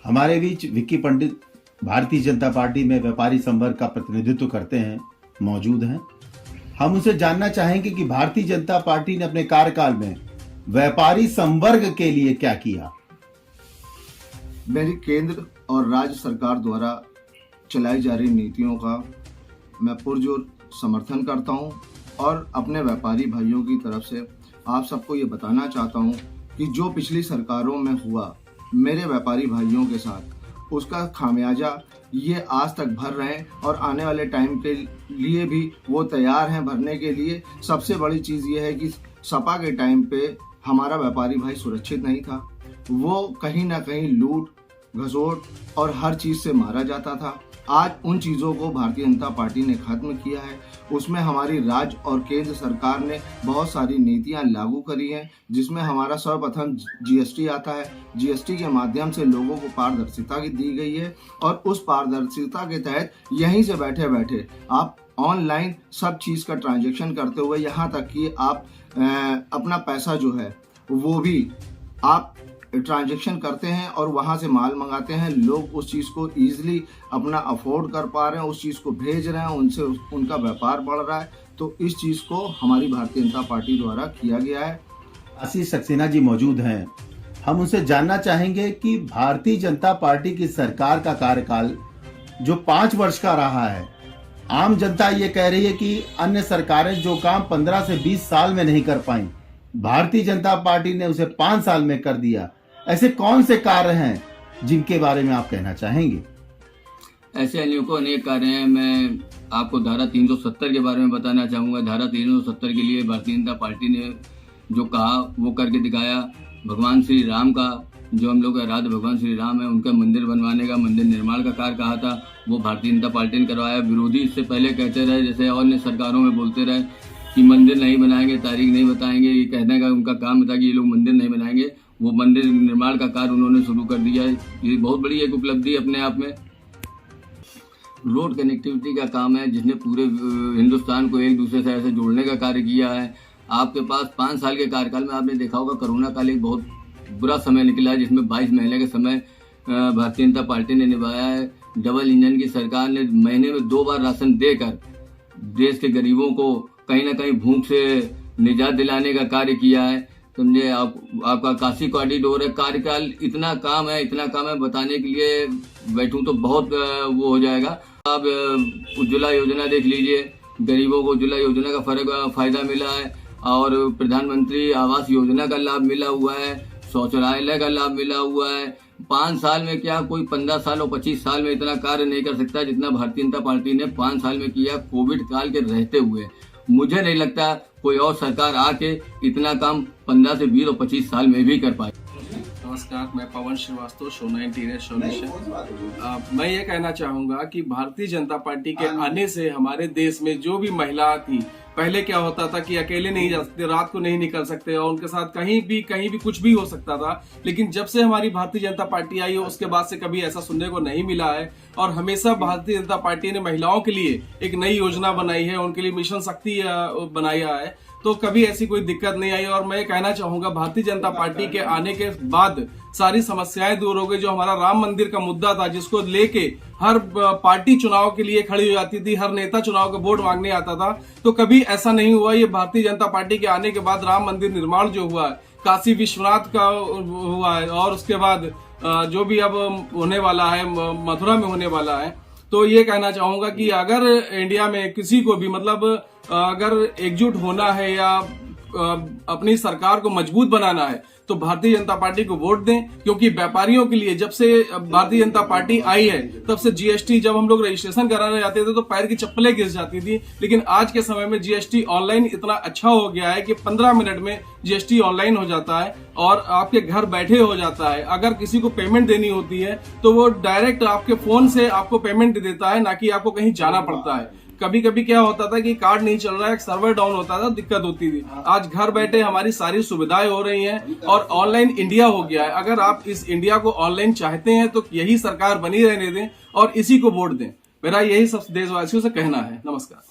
हमारे बीच विक्की पंडित भारतीय जनता पार्टी में व्यापारी संवर्ग का प्रतिनिधित्व करते हैं, मौजूद हैं। हम उनसे जानना चाहेंगे कि भारतीय जनता पार्टी ने अपने कार्यकाल में व्यापारी संवर्ग के लिए क्या किया। मेरी केंद्र और राज्य सरकार द्वारा चलाई जा रही नीतियों का मैं पुरजोर समर्थन करता हूं और अपने व्यापारी भाइयों की तरफ से आप सबको ये बताना चाहता हूं कि जो पिछली सरकारों में हुआ मेरे व्यापारी भाइयों के साथ, उसका खामियाजा ये आज तक भर रहे हैं और आने वाले टाइम के लिए भी वो तैयार हैं भरने के लिए। सबसे बड़ी चीज़ ये है कि सपा के टाइम पे हमारा व्यापारी भाई सुरक्षित नहीं था। वो कहीं ना कहीं लूट घसोट और हर चीज़ से मारा जाता था। आज उन चीज़ों को भारतीय जनता पार्टी ने खत्म किया है। उसमें हमारी राज्य और केंद्र सरकार ने बहुत सारी नीतियां लागू करी हैं, जिसमें हमारा सर्वप्रथम जीएसटी आता है। जीएसटी के माध्यम से लोगों को पारदर्शिता दी गई है और उस पारदर्शिता के तहत यहीं से बैठे बैठे आप ऑनलाइन सब चीज़ का ट्रांजैक्शन करते हुए, यहाँ तक कि आप अपना पैसा जो है वो भी आप ट्रांजैक्शन करते हैं और वहाँ से माल मंगाते हैं। लोग उस चीज़ को ईजिली अपना अफोर्ड कर पा रहे हैं, उस चीज़ को भेज रहे हैं, उनसे उनका व्यापार बढ़ रहा है। तो इस चीज़ को हमारी भारतीय जनता पार्टी द्वारा किया गया है। आशीष सक्सेना जी मौजूद हैं। हम उनसे जानना चाहेंगे कि भारतीय जनता पार्टी की सरकार का कार्यकाल जो 5 वर्ष का रहा है, आम जनता ये कह रही है कि अन्य सरकारें जो काम 15 से 20 साल में नहीं कर पाई, भारतीय जनता पार्टी ने उसे 5 साल में कर दिया। ऐसे कौन से कार्य हैं जिनके बारे में आप कहना चाहेंगे? ऐसे अनेक कार्य हैं। मैं आपको धारा 370 के बारे में बताना चाहूँगा। धारा 370 के लिए भारतीय जनता पार्टी ने जो कहा वो करके दिखाया। भगवान श्री राम का, जो हम लोग आराध्य भगवान श्री राम है, उनका मंदिर बनवाने का, मंदिर निर्माण का कार्य कहा था, वो भारतीय जनता पार्टी ने करवाया। विरोधी इससे पहले कहते रहे, जैसे अन्य सरकारों में बोलते रहे कि मंदिर नहीं बनाएंगे, तारीख नहीं बताएंगे, ये कहने का उनका काम था कि ये लोग मंदिर नहीं बनाएंगे। वो मंदिर निर्माण का कार्य उन्होंने शुरू कर दिया है। ये बहुत बड़ी एक उपलब्धि अपने आप में। रोड कनेक्टिविटी का काम है, जिसने पूरे हिंदुस्तान को एक दूसरे शहर से जोड़ने का कार्य किया है। आपके पास 5 साल के कार्यकाल में आपने देखा होगा कोरोना काल एक बहुत बुरा समय निकला है, जिसमें 22 महीने का समय भारतीय जनता पार्टी ने निभाया है। डबल इंजन की सरकार ने महीने में 2 बार राशन देकर देश के गरीबों को कहीं ना कहीं भूख से निजात दिलाने का कार्य किया है। समझे आपका काशी कॉरिडोर है। कार्यकाल इतना काम है बताने के लिए बैठूं तो बहुत वो हो जाएगा। आप उज्ज्वला योजना देख लीजिए, गरीबों को उज्ज्वला योजना का फायदा मिला है और प्रधानमंत्री आवास योजना का लाभ मिला हुआ है, शौचालय का लाभ मिला हुआ है। 5 साल में क्या, कोई 15 साल और 25 साल में इतना कार्य नहीं कर सकता जितना भारतीय जनता पार्टी ने 5 साल में किया, कोविड काल के रहते हुए। मुझे नहीं लगता कोई और सरकार आके इतना काम 15 से 20 और 25 साल में भी कर पाए। नमस्कार, मैं पवन श्रीवास्तव, शोना इंटीरियर सॉल्यूशन। मैं ये कहना चाहूंगा कि भारतीय जनता पार्टी के आने से हमारे देश में जो भी महिला थी, पहले क्या होता था कि अकेले नहीं जा सकते, रात को नहीं निकल सकते और उनके साथ कहीं भी कुछ भी हो सकता था। लेकिन जब से हमारी भारतीय जनता पार्टी आई है, उसके बाद से कभी ऐसा सुनने को नहीं मिला है और हमेशा भारतीय जनता पार्टी ने महिलाओं के लिए एक नई योजना बनाई है, उनके लिए मिशन शक्ति बनाया है, तो कभी ऐसी कोई दिक्कत नहीं आई। और मैं कहना चाहूंगा भारतीय जनता पार्टी के आने के बाद सारी समस्याएं दूर हो गई। जो हमारा राम मंदिर का मुद्दा था, जिसको लेके हर पार्टी चुनाव के लिए खड़ी हो जाती थी, हर नेता चुनाव का वोट मांगने आता था, तो कभी ऐसा नहीं हुआ। ये भारतीय जनता पार्टी के आने के बाद राम मंदिर निर्माण जो हुआ है, काशी विश्वनाथ का हुआ है और उसके बाद जो भी अब होने वाला है, मथुरा में होने वाला है। तो ये कहना चाहूंगा कि अगर इंडिया में किसी को भी अगर एकजुट होना है या अपनी सरकार को मजबूत बनाना है तो भारतीय जनता पार्टी को वोट दें, क्योंकि व्यापारियों के लिए जब से भारतीय जनता पार्टी आई है तब से जीएसटी, जब हम लोग रजिस्ट्रेशन कराने जाते थे तो पैर की चप्पलें घिस जाती थी, लेकिन आज के समय में जीएसटी ऑनलाइन इतना अच्छा हो गया है कि 15 मिनट में जीएसटी ऑनलाइन हो जाता है और आपके घर बैठे हो जाता है। अगर किसी को पेमेंट देनी होती है तो वो डायरेक्ट आपके फोन से आपको पेमेंट दे देता है, ना कि आपको कहीं जाना पड़ता है। कभी कभी क्या होता था कि कार्ड नहीं चल रहा है, सर्वर डाउन होता था, दिक्कत होती थी। आज घर बैठे हमारी सारी सुविधाएं हो रही हैं और ऑनलाइन इंडिया हो गया है। अगर आप इस इंडिया को ऑनलाइन चाहते हैं तो यही सरकार बनी रहने दें और इसी को वोट दें। मेरा यही सब देशवासियों से कहना है। नमस्कार।